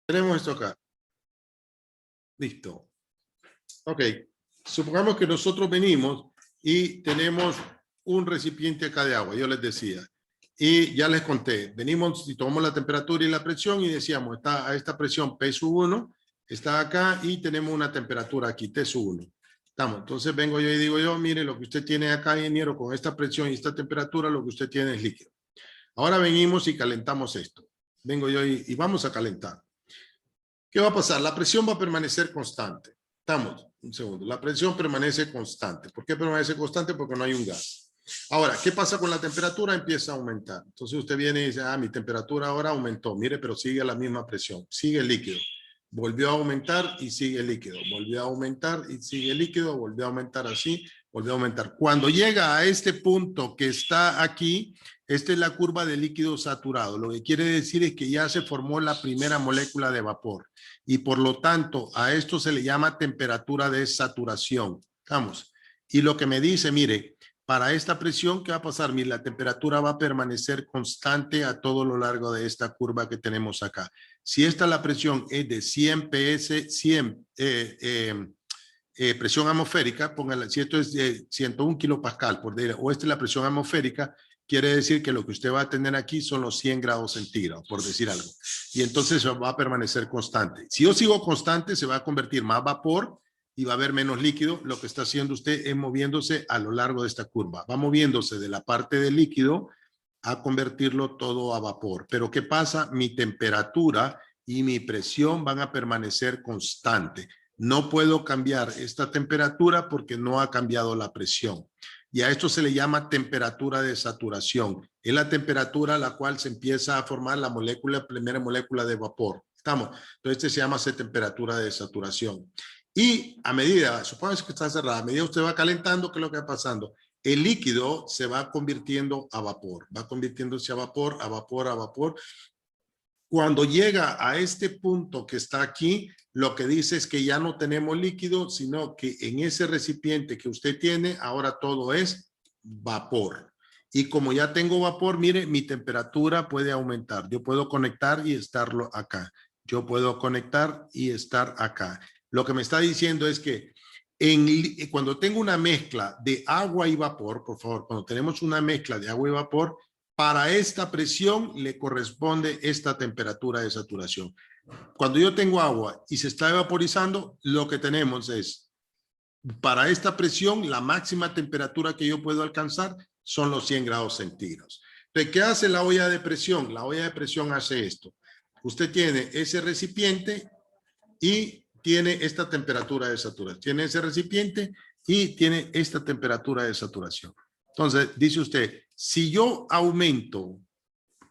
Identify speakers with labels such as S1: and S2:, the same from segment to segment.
S1: Tenemos esto acá. Listo. Ok. Supongamos que nosotros venimos y tenemos un recipiente acá de agua, yo les decía. Y ya les conté, venimos y tomamos la temperatura y la presión y decíamos, está a esta presión P-1, está acá y tenemos una temperatura aquí, T-1. Estamos. Entonces vengo yo y digo yo, mire, lo que usted tiene acá, ingeniero, con esta presión y esta temperatura, lo que usted tiene es líquido. Ahora venimos y calentamos esto. Vengo yo y vamos a calentar. ¿Qué va a pasar? La presión va a permanecer constante. Estamos, un segundo. La presión permanece constante. ¿Por qué permanece constante? Porque no hay un gas. Ahora, ¿qué pasa con la temperatura? Empieza a aumentar. Entonces usted viene y dice, mi temperatura ahora aumentó. Mire, pero sigue la misma presión. Sigue el líquido. Volvió a aumentar y sigue el líquido. Volvió a aumentar y sigue el líquido. Volvió a aumentar así. Volvió a aumentar. Cuando llega a este punto que está aquí, esta es la curva de líquido saturado. Lo que quiere decir es que ya se formó la primera molécula de vapor. Y por lo tanto, a esto se le llama temperatura de saturación. Vamos. Y lo que me dice, mire, para esta presión, ¿qué va a pasar? Mire, la temperatura va a permanecer constante a todo lo largo de esta curva que tenemos acá. Si esta la presión es de 100 PS, 100 presión atmosférica, póngala, si esto es de 101 kilopascal, por decir, o esta es la presión atmosférica, quiere decir que lo que usted va a tener aquí son los 100 grados centígrados, por decir algo. Y entonces va a permanecer constante. Si yo sigo constante, se va a convertir más vapor y va a haber menos líquido. Lo que está haciendo usted es moviéndose a lo largo de esta curva. Va moviéndose de la parte del líquido a convertirlo todo a vapor. Pero ¿qué pasa? Mi temperatura y mi presión van a permanecer constante. No puedo cambiar esta temperatura porque no ha cambiado la presión. Y a esto se le llama temperatura de saturación. Es la temperatura a la cual se empieza a formar la primera molécula de vapor. ¿Estamos? Entonces este se llama temperatura de saturación. Y a medida, supongamos que está cerrada, a medida usted va calentando, ¿qué es lo que va pasando? El líquido se va convirtiendo a vapor. Va convirtiéndose a vapor, a vapor, a vapor. Cuando llega a este punto que está aquí, lo que dice es que ya no tenemos líquido, sino que en ese recipiente que usted tiene, ahora todo es vapor. Y como ya tengo vapor, mire, mi temperatura puede aumentar. Yo puedo conectar y estarlo acá. Yo puedo conectar y estar acá. Lo que me está diciendo es que cuando tengo una mezcla de agua y vapor, por favor, cuando tenemos una mezcla de agua y vapor, para esta presión le corresponde esta temperatura de saturación. Cuando yo tengo agua y se está evaporizando, lo que tenemos es, para esta presión, la máxima temperatura que yo puedo alcanzar son los 100 grados centígrados. Entonces, ¿qué hace la olla de presión? La olla de presión hace esto. Usted tiene ese recipiente y tiene esta temperatura de saturación. Tiene ese recipiente y tiene esta temperatura de saturación. Entonces, dice usted, si yo aumento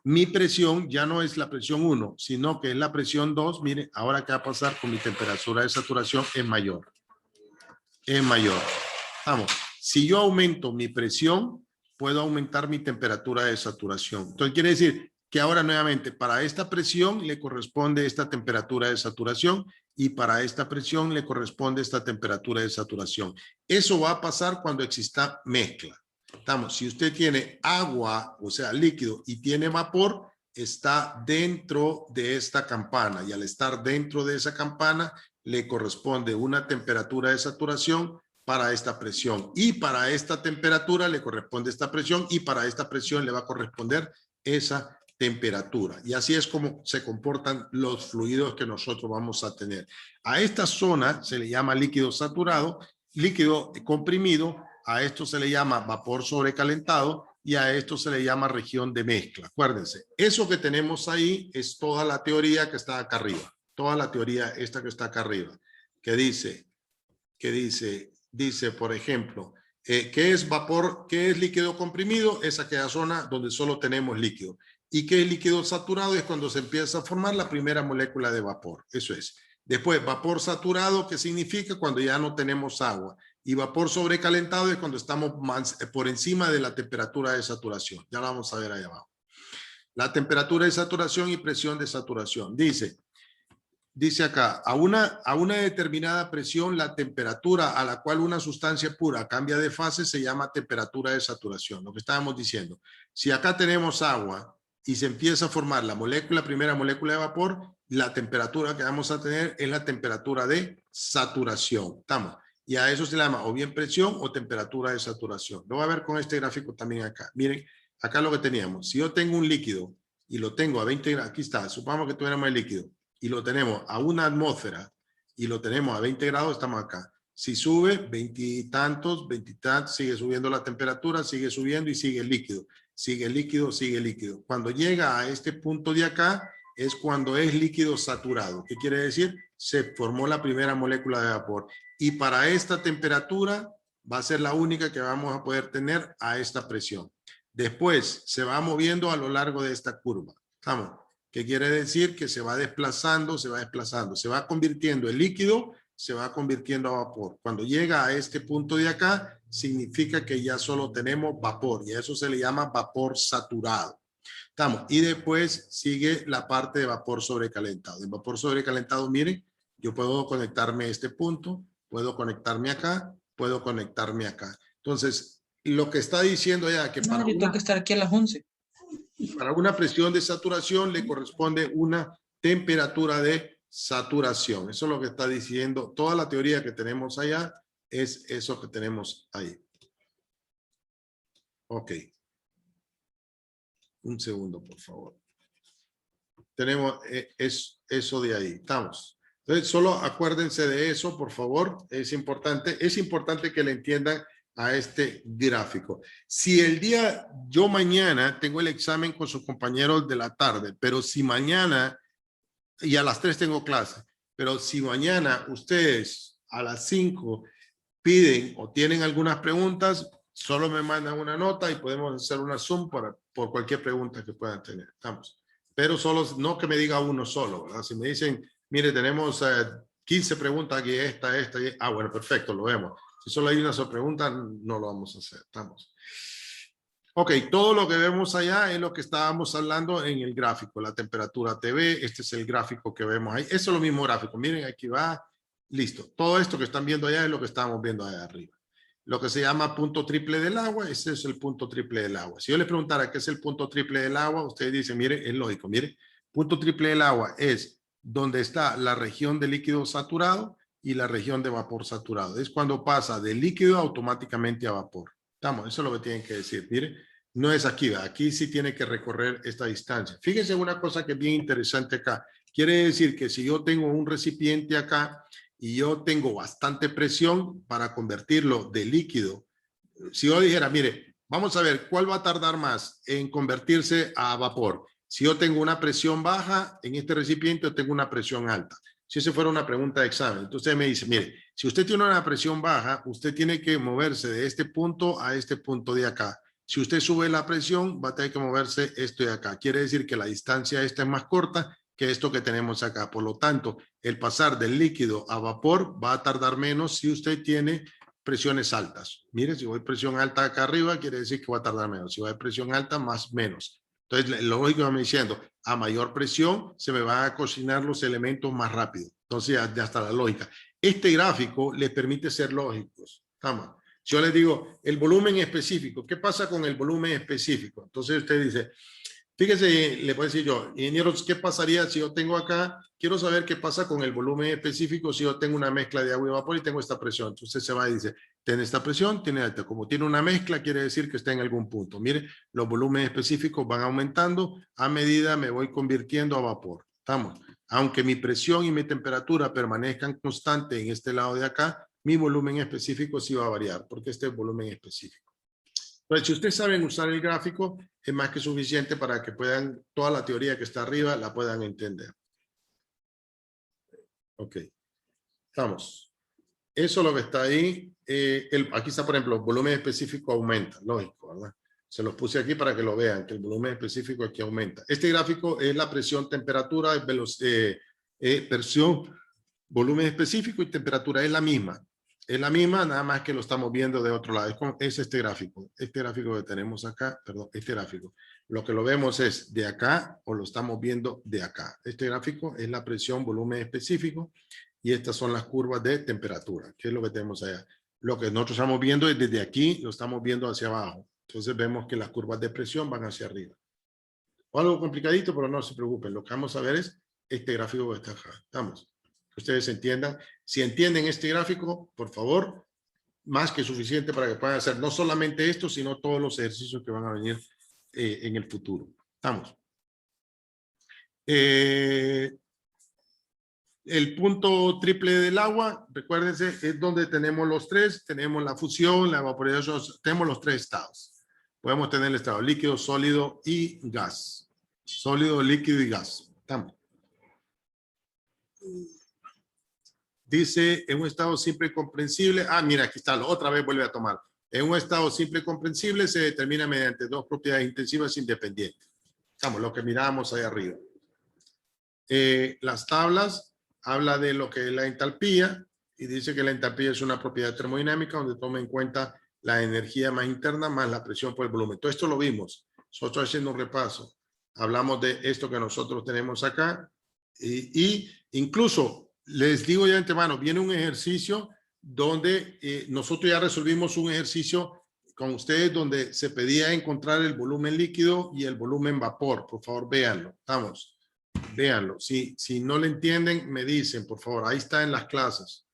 S1: mi presión, ya no es la presión 1, sino que es la presión 2, mire, ahora qué va a pasar con mi temperatura de saturación es mayor. Es mayor. Vamos, si yo aumento mi presión, puedo aumentar mi temperatura de saturación. Entonces, quiere decir que ahora nuevamente para esta presión le corresponde esta temperatura de saturación y para esta presión le corresponde esta temperatura de saturación. Eso va a pasar cuando exista mezcla. Estamos, si usted tiene agua, o sea, líquido y tiene vapor, está dentro de esta campana y al estar dentro de esa campana le corresponde una temperatura de saturación para esta presión y para esta temperatura le corresponde esta presión y para esta presión le va a corresponder esa temperatura. Y así es como se comportan los fluidos que nosotros vamos a tener. A esta zona se le llama líquido saturado, líquido comprimido. A esto se le llama vapor sobrecalentado y a esto se le llama región de mezcla. Acuérdense, eso que tenemos ahí es toda la teoría que está acá arriba. Toda la teoría esta que está acá arriba. Que dice, por ejemplo, ¿qué es vapor? ¿Qué es líquido comprimido? Es aquella zona donde solo tenemos líquido. ¿Y qué es líquido saturado? Es cuando se empieza a formar la primera molécula de vapor. Eso es. Después, vapor saturado, ¿qué significa? Cuando ya no tenemos agua. Y vapor sobrecalentado es cuando estamos por encima de la temperatura de saturación. Ya la vamos a ver ahí abajo. La temperatura de saturación y presión de saturación. Dice acá, a una determinada presión, la temperatura a la cual una sustancia pura cambia de fase se llama temperatura de saturación. Lo que estábamos diciendo. Si acá tenemos agua y se empieza a formar la primera molécula de vapor, la temperatura que vamos a tener es la temperatura de saturación. ¿Estamos? Y a eso se le llama o bien presión o temperatura de saturación. Lo voy a ver con este gráfico también acá. Miren, acá lo que teníamos. Si yo tengo un líquido y lo tengo a 20 grados, aquí está, supongamos que tuviéramos el líquido y lo tenemos a una atmósfera y lo tenemos a 20 grados, estamos acá. Si sube 20 y tantos, sigue subiendo la temperatura, sigue subiendo y sigue el líquido. Sigue el líquido, sigue el líquido. Cuando llega a este punto de acá, es cuando es líquido saturado. ¿Qué quiere decir? Se formó la primera molécula de vapor. Y para esta temperatura va a ser la única que vamos a poder tener a esta presión. Después se va moviendo a lo largo de esta curva. ¿Estamos? ¿Qué quiere decir? Que se va desplazando, se va convirtiendo en líquido, se va convirtiendo a vapor. Cuando llega a este punto de acá, significa que ya solo tenemos vapor y a eso se le llama vapor saturado. ¿Estamos? Y después sigue la parte de vapor sobrecalentado. En vapor sobrecalentado, miren, yo puedo conectarme a este punto, puedo conectarme acá, puedo conectarme acá. Entonces, lo que está diciendo ya que
S2: No, yo tengo que estar aquí a las 11.
S1: para una presión de saturación le corresponde una temperatura de saturación. Eso es lo que está diciendo. Toda la teoría que tenemos allá es eso que tenemos ahí. Ok. Un segundo, por favor. Tenemos eso de ahí. Estamos. Entonces, solo acuérdense de eso, por favor. Es importante que le entiendan a este gráfico. Si yo mañana tengo el examen con sus compañeros de la tarde, pero si mañana, y a las 3 tengo clase, pero si mañana ustedes a las 5 piden o tienen algunas preguntas, solo me mandan una nota y podemos hacer una Zoom por cualquier pregunta que puedan tener. Estamos. Pero solo, no que me diga uno solo, ¿verdad? Si me dicen, mire, tenemos 15 preguntas aquí, esta, bueno, perfecto, lo vemos. Si solo hay una sola pregunta, no lo vamos a hacer. Estamos. Ok, todo lo que vemos allá es lo que estábamos hablando en el gráfico, la temperatura TV, este es el gráfico que vemos ahí. Eso es lo mismo gráfico, miren, aquí va, listo. Todo esto que están viendo allá es lo que estábamos viendo allá arriba. Lo que se llama punto triple del agua, ese es el punto triple del agua. Si yo les preguntara qué es el punto triple del agua, ustedes dicen, mire, es lógico, mire, punto triple del agua es donde está la región de líquido saturado y la región de vapor saturado. Es cuando pasa de líquido automáticamente a vapor. Estamos, eso es lo que tienen que decir, mire. No es aquí, aquí sí tiene que recorrer esta distancia. Fíjense una cosa que es bien interesante acá. Quiere decir que si yo tengo un recipiente acá y yo tengo bastante presión para convertirlo de líquido, si yo dijera, mire, vamos a ver cuál va a tardar más en convertirse a vapor. Si yo tengo una presión baja en este recipiente o tengo una presión alta. Si esa fuera una pregunta de examen. Entonces me dice, mire, si usted tiene una presión baja, usted tiene que moverse de este punto a este punto de acá. Si usted sube la presión, va a tener que moverse esto de acá. Quiere decir que la distancia esta es más corta que esto que tenemos acá. Por lo tanto, el pasar del líquido a vapor va a tardar menos si usted tiene presiones altas. Mire, si voy presión alta acá arriba, quiere decir que va a tardar menos. Si voy a presión alta, más menos. Entonces, lo lógico que me diciendo, a mayor presión se me van a cocinar los elementos más rápido. Entonces, ya está la lógica. Este gráfico les permite ser lógicos. ¿Estamos? Yo les digo, el volumen específico. ¿Qué pasa con el volumen específico? Entonces usted dice, fíjese, le puedo decir yo, ingenieros, ¿qué pasaría si yo tengo acá? Quiero saber qué pasa con el volumen específico si yo tengo una mezcla de agua y vapor y tengo esta presión. Entonces se va y dice, tiene esta presión, tiene alta. Como tiene una mezcla, quiere decir que está en algún punto. Mire, los volúmenes específicos van aumentando a medida me voy convirtiendo a vapor. ¿Estamos? Aunque mi presión y mi temperatura permanezcan constantes en este lado de acá, mi volumen específico sí va a variar, porque este es el volumen específico. Pues si ustedes saben usar el gráfico, es más que suficiente para que puedan, toda la teoría que está arriba, la puedan entender. Ok. Estamos. Eso es lo que está ahí. Aquí está, por ejemplo, el volumen específico aumenta, lógico, ¿verdad? Se los puse aquí para que lo vean, que el volumen específico aquí aumenta. Este gráfico es la presión, temperatura, presión, volumen específico y temperatura es la misma. Es la misma, nada más que lo estamos viendo de otro lado. Es este gráfico que tenemos acá, perdón, este gráfico. Lo que lo vemos es de acá o lo estamos viendo de acá. Este gráfico es la presión, volumen específico y estas son las curvas de temperatura, que es lo que tenemos allá. Lo que nosotros estamos viendo es desde aquí, lo estamos viendo hacia abajo. Entonces vemos que las curvas de presión van hacia arriba. O algo complicadito, pero no se preocupen. Lo que vamos a ver es este gráfico que está acá. Estamos. Que ustedes entiendan. Si entienden este gráfico, por favor, más que suficiente para que puedan hacer no solamente esto, sino todos los ejercicios que van a venir en el futuro. Estamos. El punto triple del agua, recuérdense, es donde tenemos los tres, tenemos la fusión, la vaporización, tenemos los tres estados. Podemos tener el estado líquido, sólido y gas. Sólido, líquido y gas. Estamos. Dice, en un estado simple y comprensible, mira, aquí está, otra vez vuelve a tomar. En un estado simple y comprensible se determina mediante dos propiedades intensivas independientes. Estamos, lo que mirábamos ahí arriba. Las tablas habla de lo que es la entalpía y dice que la entalpía es una propiedad termodinámica donde toma en cuenta la energía más interna más la presión por el volumen. Todo esto lo vimos. Nosotros haciendo un repaso. Hablamos de esto que nosotros tenemos acá y incluso les digo ya de antemano, viene un ejercicio donde nosotros ya resolvimos un ejercicio con ustedes donde se pedía encontrar el volumen líquido y el volumen vapor. Por favor, véanlo. Estamos. Véanlo. Si no le entienden, me dicen, por favor. Ahí está en las clases.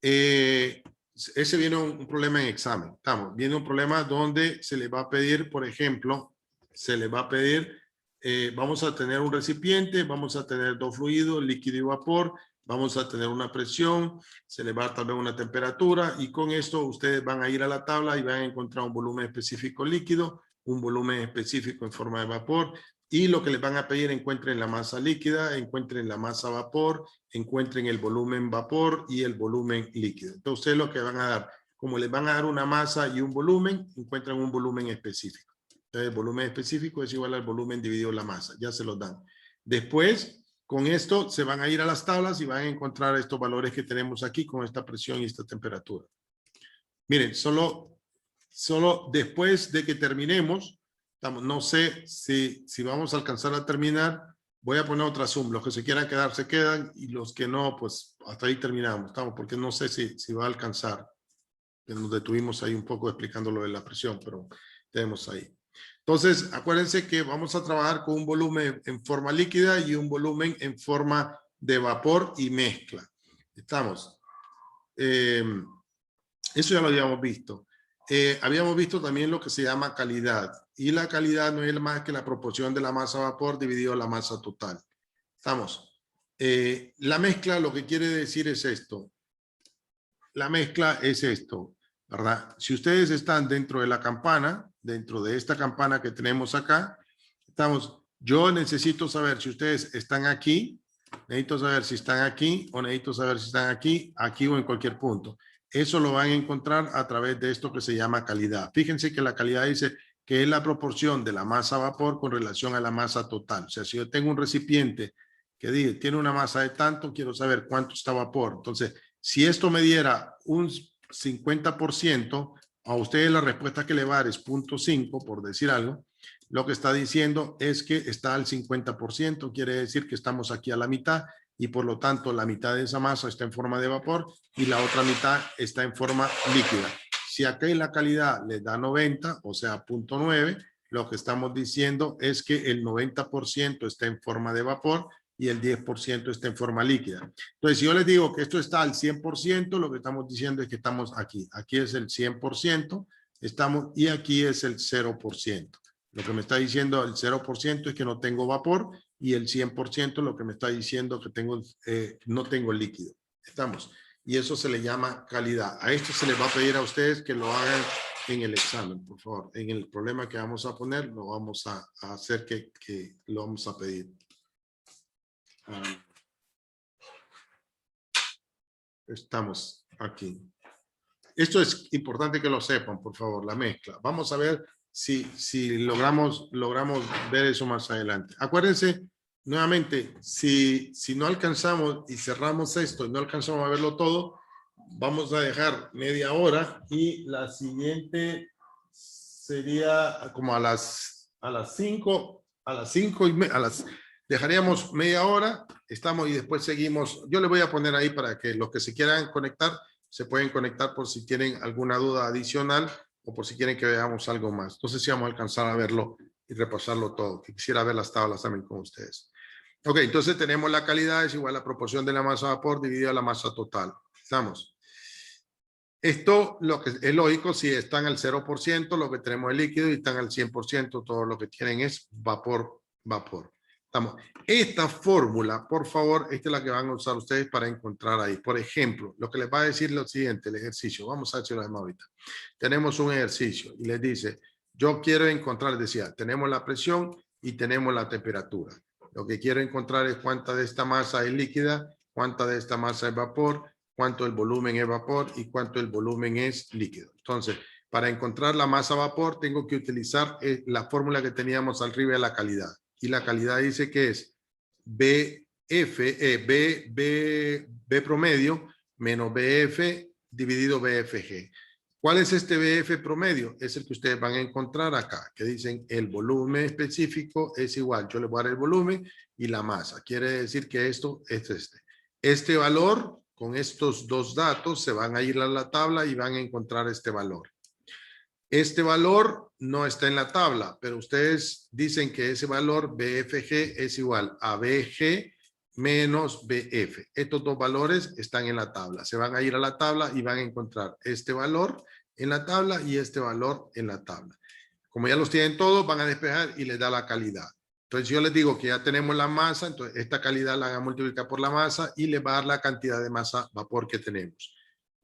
S1: Ese viene un problema en examen. Estamos. Viene un problema donde se le va a pedir, por ejemplo, se le va a pedir, vamos a tener un recipiente, vamos a tener dos fluidos, líquido y vapor, vamos a tener una presión, se le va a dar también una temperatura y con esto ustedes van a ir a la tabla y van a encontrar un volumen específico líquido, un volumen específico en forma de vapor. Y lo que les van a pedir, encuentren la masa líquida, encuentren la masa vapor, encuentren el volumen vapor y el volumen líquido. Entonces, ustedes lo que van a dar, como les van a dar una masa y un volumen, encuentran un volumen específico. Entonces, el volumen específico es igual al volumen dividido la masa. Ya se los dan. Después, con esto, se van a ir a las tablas y van a encontrar estos valores que tenemos aquí con esta presión y esta temperatura. Miren, solo después de que terminemos, no sé si vamos a alcanzar a terminar. Voy a poner otra Zoom. Los que se quieran quedar, se quedan. Y los que no, pues hasta ahí terminamos. Porque no sé si va a alcanzar. Nos detuvimos ahí un poco explicando lo de la presión, pero tenemos ahí. Entonces, acuérdense que vamos a trabajar con un volumen en forma líquida y un volumen en forma de vapor y mezcla. Estamos. Eso ya lo habíamos visto. Habíamos visto también lo que se llama calidad. Y la calidad no es más que la proporción de la masa vapor dividido la masa total. Estamos. La mezcla lo que quiere decir es esto. La mezcla es esto, ¿verdad? Si ustedes están dentro de la campana, dentro de esta campana que tenemos acá, estamos. Yo necesito saber si ustedes están aquí, necesito saber si están aquí o necesito saber si están aquí, aquí o en cualquier punto. Eso lo van a encontrar a través de esto que se llama calidad. Fíjense que la calidad dice que es la proporción de la masa vapor con relación a la masa total. O sea, si yo tengo un recipiente que tiene una masa de tanto, quiero saber cuánto está vapor. Entonces, si esto me diera un 50%, a ustedes la respuesta que le va a dar es 0.5, por decir algo. Lo que está diciendo es que está al 50%, quiere decir que estamos aquí a la mitad y por lo tanto la mitad de esa masa está en forma de vapor y la otra mitad está en forma líquida. Si acá en la calidad les da 90, o sea 0.9, lo que estamos diciendo es que el 90% está en forma de vapor y el 10% está en forma líquida. Entonces, si yo les digo que esto está al 100%, lo que estamos diciendo es que estamos aquí. Aquí es el 100%, estamos, y aquí es el 0%. Lo que me está diciendo el 0% es que no tengo vapor y el 100% lo que me está diciendo que tengo, no tengo líquido. Estamos. Y eso se le llama calidad. A esto se les va a pedir a ustedes que lo hagan en el examen, por favor. En el problema que vamos a poner, lo vamos a hacer que lo vamos a pedir. Estamos aquí. Esto es importante que lo sepan, por favor, la mezcla. Vamos a ver si logramos ver eso más adelante. Acuérdense, nuevamente, si no alcanzamos y cerramos esto y no alcanzamos a verlo todo, vamos a dejar media hora y la siguiente sería como a las 5, dejaríamos media hora, estamos y después seguimos. Yo le voy a poner ahí para que los que se quieran conectar, se pueden conectar por si tienen alguna duda adicional o por si quieren que veamos algo más. Entonces, si vamos a alcanzar a verlo y repasarlo todo. Quisiera ver las tablas también con ustedes. Ok, entonces tenemos la calidad es igual a la proporción de la masa a vapor dividida la masa total. ¿Estamos? Esto lo que es lógico, si están al 0%, lo que tenemos es líquido, y están al 100%, todo lo que tienen es vapor, vapor. ¿Estamos? Esta fórmula, por favor, esta es la que van a usar ustedes para encontrar ahí. Por ejemplo, lo que les va a decir lo siguiente, el ejercicio. Vamos a ver si lo vemos ahorita. Tenemos un ejercicio y les dice, yo quiero encontrar, decía, tenemos la presión y tenemos la temperatura. Lo que quiero encontrar es cuánta de esta masa es líquida, cuánta de esta masa es vapor, cuánto el volumen es vapor y cuánto el volumen es líquido. Entonces, para encontrar la masa vapor, tengo que utilizar la fórmula que teníamos arriba de la calidad. Y la calidad dice que es B promedio menos BF dividido BFG. ¿Cuál es este BF promedio? Es el que ustedes van a encontrar acá, que dicen el volumen específico es igual. Yo le voy a dar el volumen y la masa. Quiere decir que esto es este. Este valor, con estos dos datos, se van a ir a la tabla y van a encontrar este valor. Este valor no está en la tabla, pero ustedes dicen que ese valor BFG es igual a BG menos BF. Estos dos valores están en la tabla. Se van a ir a la tabla y van a encontrar este valor en la tabla y este valor en la tabla. Como ya los tienen todos, van a despejar y les da la calidad. Entonces yo les digo que ya tenemos la masa, entonces esta calidad la van a multiplicar por la masa y les va a dar la cantidad de masa vapor que tenemos.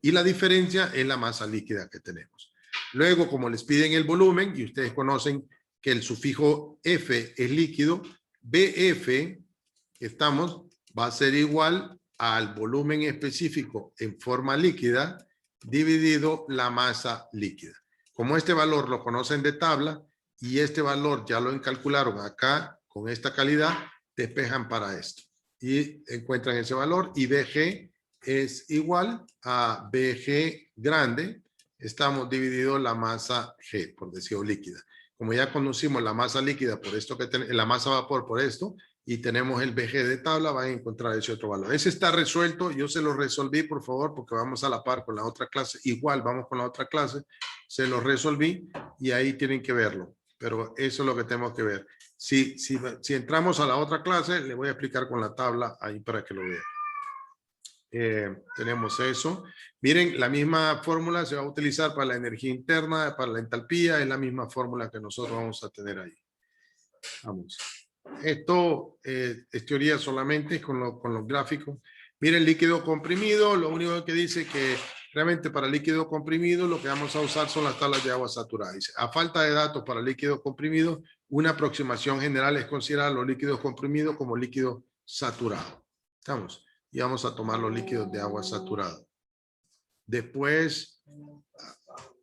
S1: Y la diferencia es la masa líquida que tenemos. Luego, como les piden el volumen, y ustedes conocen que el sufijo F es líquido, BF, que estamos, va a ser igual al volumen específico en forma líquida dividido la masa líquida. Como este valor lo conocen de tabla y este valor ya lo calcularon acá con esta calidad, despejan para esto y encuentran ese valor y BG es igual a BG grande. Estamos dividido la masa G, por decirlo líquida. Como ya conocimos la masa líquida por esto que tenemos, la masa vapor por esto, y tenemos el BG de tabla, van a encontrar ese otro valor. Ese está resuelto, yo se lo resolví, por favor, porque vamos a la par con la otra clase. Igual vamos con la otra clase, se lo resolví y ahí tienen que verlo. Pero eso es lo que tenemos que ver. Si entramos a la otra clase, le voy a explicar con la tabla ahí para que lo vean. Tenemos eso. Miren, la misma fórmula se va a utilizar para la energía interna, para la entalpía, es la misma fórmula que nosotros vamos a tener ahí. Vamos. Esto es teoría solamente con los gráficos. Miren, líquido comprimido, lo único que dice que realmente para líquido comprimido lo que vamos a usar son las tablas de agua saturada. Dice, a falta de datos para líquido comprimido, una aproximación general es considerar los líquidos comprimidos como líquido saturado. ¿Estamos? Y vamos a tomar los líquidos de agua saturada. Después,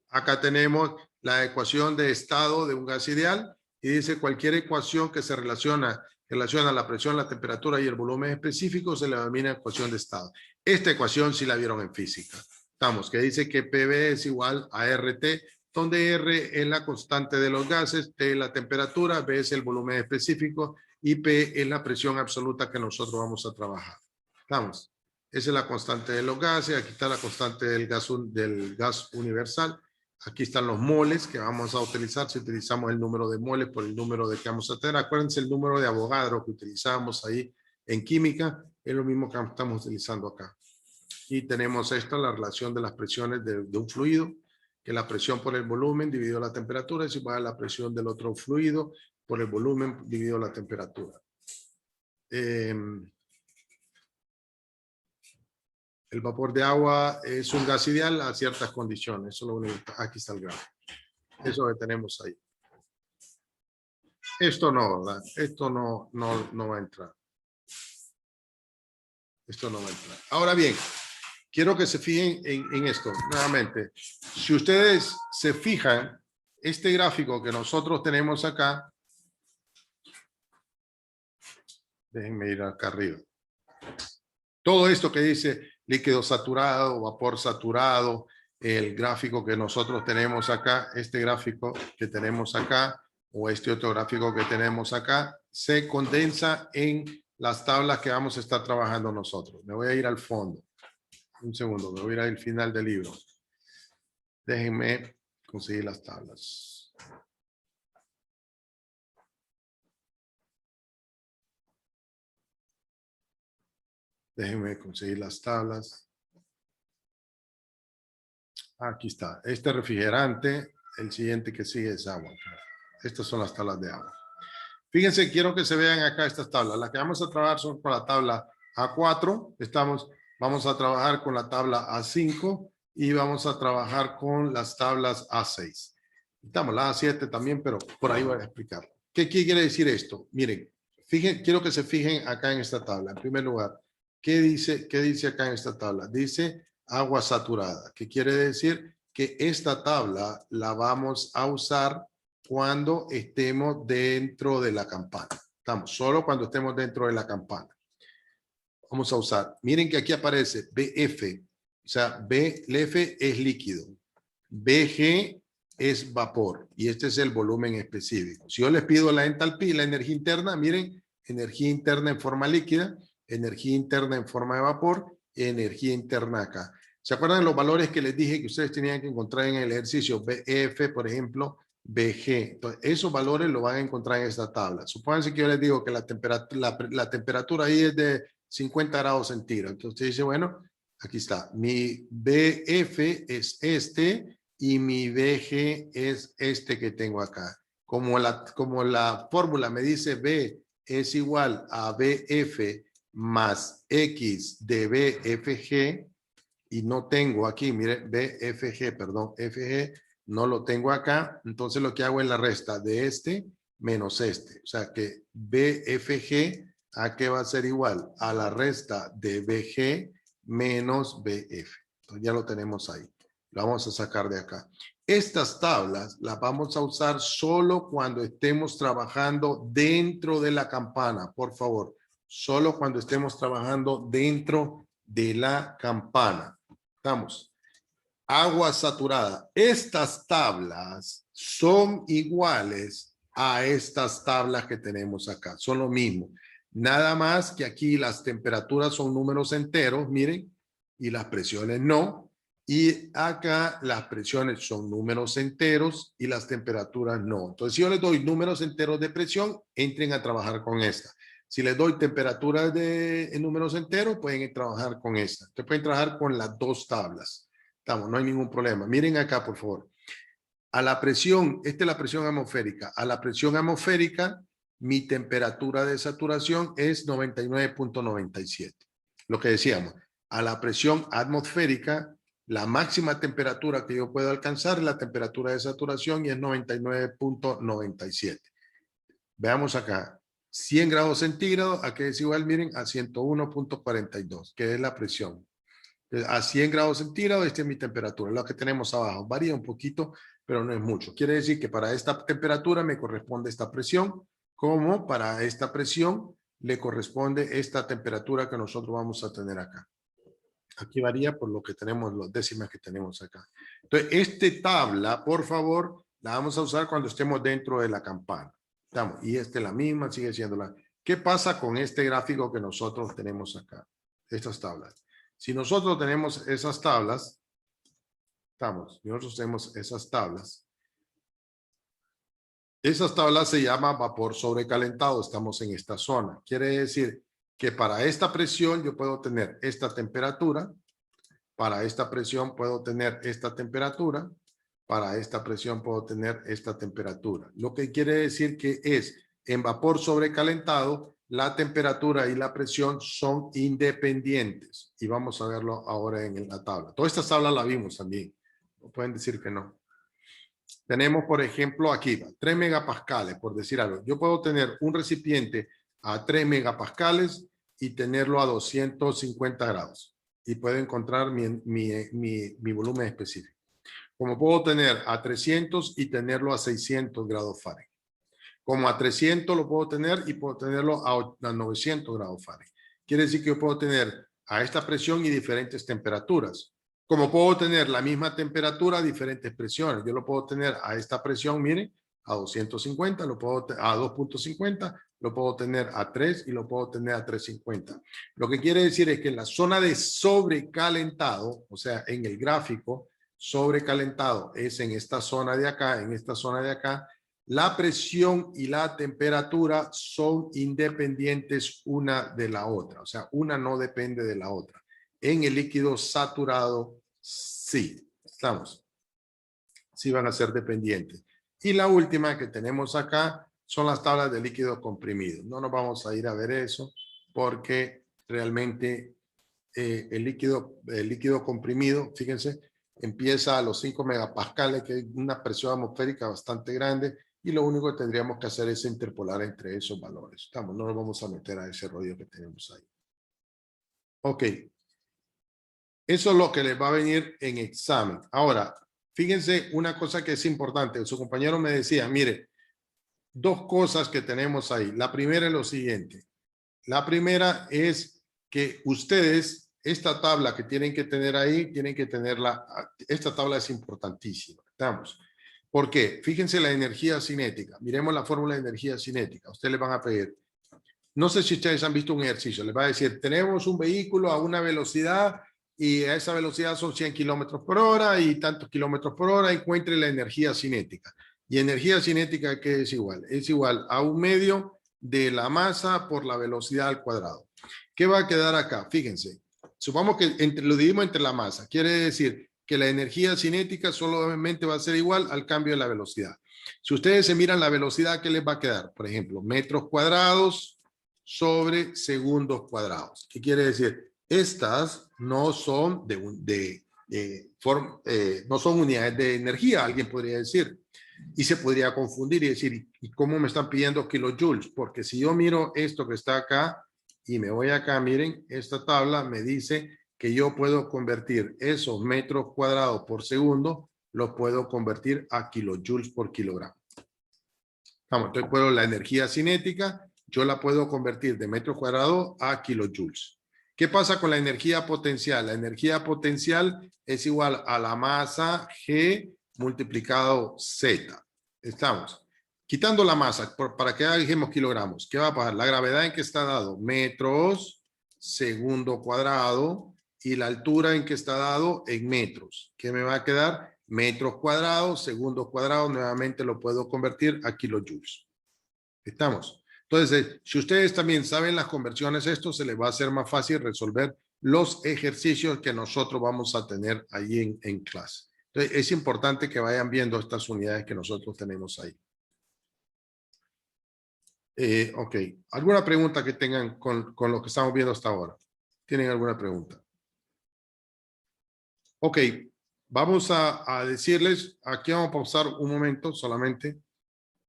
S1: acá tenemos la ecuación de estado de un gas ideal y dice cualquier ecuación que se relaciona la presión, la temperatura y el volumen específico se le denomina ecuación de estado. Esta ecuación sí la vieron en física. Estamos, que dice que PV es igual a RT, donde R es la constante de los gases, T es la temperatura, V es el volumen específico y P es la presión absoluta que nosotros vamos a trabajar. Estamos. Esa es la constante de los gases. Aquí está la constante del gas universal. Aquí están los moles que vamos a utilizar. Si utilizamos el número de moles por el número de que vamos a tener. Acuérdense el número de Avogadro que utilizamos ahí en química. Es lo mismo que estamos utilizando acá. Y tenemos esta, la relación de las presiones de un fluido, que la presión por el volumen dividido la temperatura es igual a la presión del otro fluido por el volumen dividido la temperatura. El vapor de agua es un gas ideal a ciertas condiciones. Eso es lo único. Aquí está el gráfico. Eso que tenemos ahí. Esto no, ¿verdad? Esto no va a entrar. Esto no va a entrar. Ahora bien, quiero que se fijen en esto nuevamente. Si ustedes se fijan, este gráfico que nosotros tenemos acá, déjenme ir acá arriba. Todo esto que dice líquido saturado, vapor saturado, el gráfico que nosotros tenemos acá, este gráfico que tenemos acá, o este otro gráfico que tenemos acá, se condensa en las tablas que vamos a estar trabajando nosotros. Me voy a ir al fondo. Un segundo, me voy a ir al final del libro. Déjenme conseguir las tablas. Déjenme conseguir las tablas. Aquí está. Este refrigerante, el siguiente que sigue es agua. Estas son las tablas de agua. Fíjense, quiero que se vean acá estas tablas. Las que vamos a trabajar son con la tabla A4. Vamos a trabajar con la tabla A5 y vamos a trabajar con las tablas A6. Estamos la A7 también, pero por ahí voy a explicar. ¿Qué quiere decir esto? Miren, quiero que se fijen acá en esta tabla. En primer lugar, ¿qué dice acá en esta tabla? Dice agua saturada, que quiere decir que esta tabla la vamos a usar cuando estemos dentro de la campana. Estamos solo cuando estemos dentro de la campana. Vamos a usar. Miren que aquí aparece BF. O sea, BF es líquido. BG es vapor. Y este es el volumen específico. Si yo les pido la entalpía y la energía interna, miren, energía interna en forma líquida, energía interna en forma de vapor, energía interna acá. ¿Se acuerdan los valores que les dije que ustedes tenían que encontrar en el ejercicio? BF, por ejemplo, BG. Entonces, esos valores los van a encontrar en esta tabla. Supónganse que yo les digo que la temperatura ahí es de 50 grados centígrados. Entonces usted dice, bueno, aquí está. Mi BF es este y mi BG es este que tengo acá. Como la fórmula me dice B es igual a BF más X de BFG y no tengo aquí, mire, BFG, perdón, FG, no lo tengo acá, entonces lo que hago es la resta de este menos este. O sea que BFG, ¿a qué va a ser igual? A la resta de BG menos BF. Entonces ya lo tenemos ahí. Lo vamos a sacar de acá. Estas tablas las vamos a usar solo cuando estemos trabajando dentro de la campana, por favor. Solo cuando estemos trabajando dentro de la campana. Estamos. Agua saturada. Estas tablas son iguales a estas tablas que tenemos acá. Son lo mismo. Nada más que aquí las temperaturas son números enteros, miren, y las presiones no. Y acá las presiones son números enteros y las temperaturas no. Entonces, si yo les doy números enteros de presión, entren a trabajar con esta. Si les doy temperaturas en números enteros, pueden trabajar con esta. Ustedes pueden trabajar con las dos tablas. Estamos, no hay ningún problema. Miren acá, por favor. A la presión, esta es la presión atmosférica. A la presión atmosférica, mi temperatura de saturación es 99.97. Lo que decíamos, a la presión atmosférica, la máxima temperatura que yo puedo alcanzar es la temperatura de saturación y es 99.97. Veamos acá. 100 grados centígrados, ¿a qué es igual? Miren, a 101.42, que es la presión. A 100 grados centígrados, esta es mi temperatura. Lo que tenemos abajo varía un poquito, pero no es mucho. Quiere decir que para esta temperatura me corresponde esta presión, como para esta presión le corresponde esta temperatura que nosotros vamos a tener acá. Aquí varía por lo que tenemos, las décimas que tenemos acá. Entonces, esta tabla, por favor, la vamos a usar cuando estemos dentro de la campana. Estamos, y esta es la misma, sigue siendo la. ¿Qué pasa con este gráfico que nosotros tenemos acá? Estas tablas. Si nosotros tenemos esas tablas, nosotros tenemos esas tablas se llama vapor sobrecalentado, estamos en esta zona. Quiere decir que para esta presión yo puedo tener esta temperatura, para esta presión puedo tener esta temperatura, para esta presión puedo tener esta temperatura. Lo que quiere decir que es en vapor sobrecalentado, la temperatura y la presión son independientes. Y vamos a verlo ahora en la tabla. Todas estas tablas las vimos también. No pueden decir que no. Tenemos, por ejemplo, aquí 3 megapascales, por decir algo. Yo puedo tener un recipiente a 3 megapascales y tenerlo a 250 grados. Y puedo encontrar mi volumen específico. Como puedo tener a 300 y tenerlo a 600 grados Fahrenheit. Como a 300 lo puedo tener y puedo tenerlo a 900 grados Fahrenheit. Quiere decir que yo puedo tener a esta presión y diferentes temperaturas. Como puedo tener la misma temperatura a diferentes presiones. Yo lo puedo tener a esta presión, miren, a 250, lo puedo a 2.50, lo puedo tener a 3 y lo puedo tener a 3.50. Lo que quiere decir es que en la zona de sobrecalentado, o sea, en el gráfico, sobrecalentado es en esta zona de acá, La presión y la temperatura son independientes una de la otra. O sea, una no depende de la otra. En el líquido saturado, sí. Estamos. Sí van a ser dependientes. Y la última que tenemos acá son las tablas de líquido comprimido. No nos vamos a ir a ver eso porque realmente el líquido comprimido, fíjense, empieza a los 5 megapascales, que es una presión atmosférica bastante grande, y lo único que tendríamos que hacer es interpolar entre esos valores. Estamos, no nos vamos a meter a ese rollo que tenemos ahí. Ok. Eso es lo que les va a venir en examen. Ahora, fíjense una cosa que es importante. Su compañero me decía, mire, dos cosas que tenemos ahí. La primera es lo siguiente. La primera es que ustedes, esta tabla que tienen que tener ahí, tienen que tenerla. Esta tabla es importantísima. ¿Estamos? ¿Por qué? Fíjense la energía cinética. Miremos la fórmula de energía cinética. Ustedes le van a pedir. No sé si ustedes han visto un ejercicio. Les va a decir, tenemos un vehículo a una velocidad y a esa velocidad son 100 kilómetros por hora y tantos kilómetros por hora. Encuentre la energía cinética. Y energía cinética, ¿qué es igual? Es igual a un medio de la masa por la velocidad al cuadrado. ¿Qué va a quedar acá? Fíjense. Supongamos que lo dividimos entre la masa. Quiere decir que la energía cinética solamente va a ser igual al cambio de la velocidad. Si ustedes se miran la velocidad, ¿qué les va a quedar? Por ejemplo, metros cuadrados sobre segundos cuadrados. ¿Qué quiere decir? Estas no son no son unidades de energía, alguien podría decir. Y se podría confundir y decir, ¿y cómo me están pidiendo kilojoules? Porque si yo miro esto que está acá y me voy acá, miren, esta tabla me dice que yo puedo convertir esos metros cuadrados por segundo, los puedo convertir a kilojoules por kilogramo. Vamos, entonces puedo la energía cinética, yo la puedo convertir de metros cuadrados a kilojoules. ¿Qué pasa con la energía potencial? La energía potencial es igual a la masa G multiplicado Z. Estamos. Quitando la masa, para que dijimos kilogramos, ¿qué va a pasar? La gravedad en que está dado, metros, segundo cuadrado, y la altura en que está dado en metros. ¿Qué me va a quedar? Metros cuadrados, segundos cuadrados, nuevamente lo puedo convertir a kilojoules. ¿Estamos? Entonces, si ustedes también saben las conversiones, esto se les va a hacer más fácil resolver los ejercicios que nosotros vamos a tener ahí en clase. Entonces, es importante que vayan viendo estas unidades que nosotros tenemos ahí. Ok. ¿Alguna pregunta que tengan con lo que estamos viendo hasta ahora? ¿Tienen alguna pregunta? Ok. Vamos a decirles, aquí vamos a pausar un momento solamente.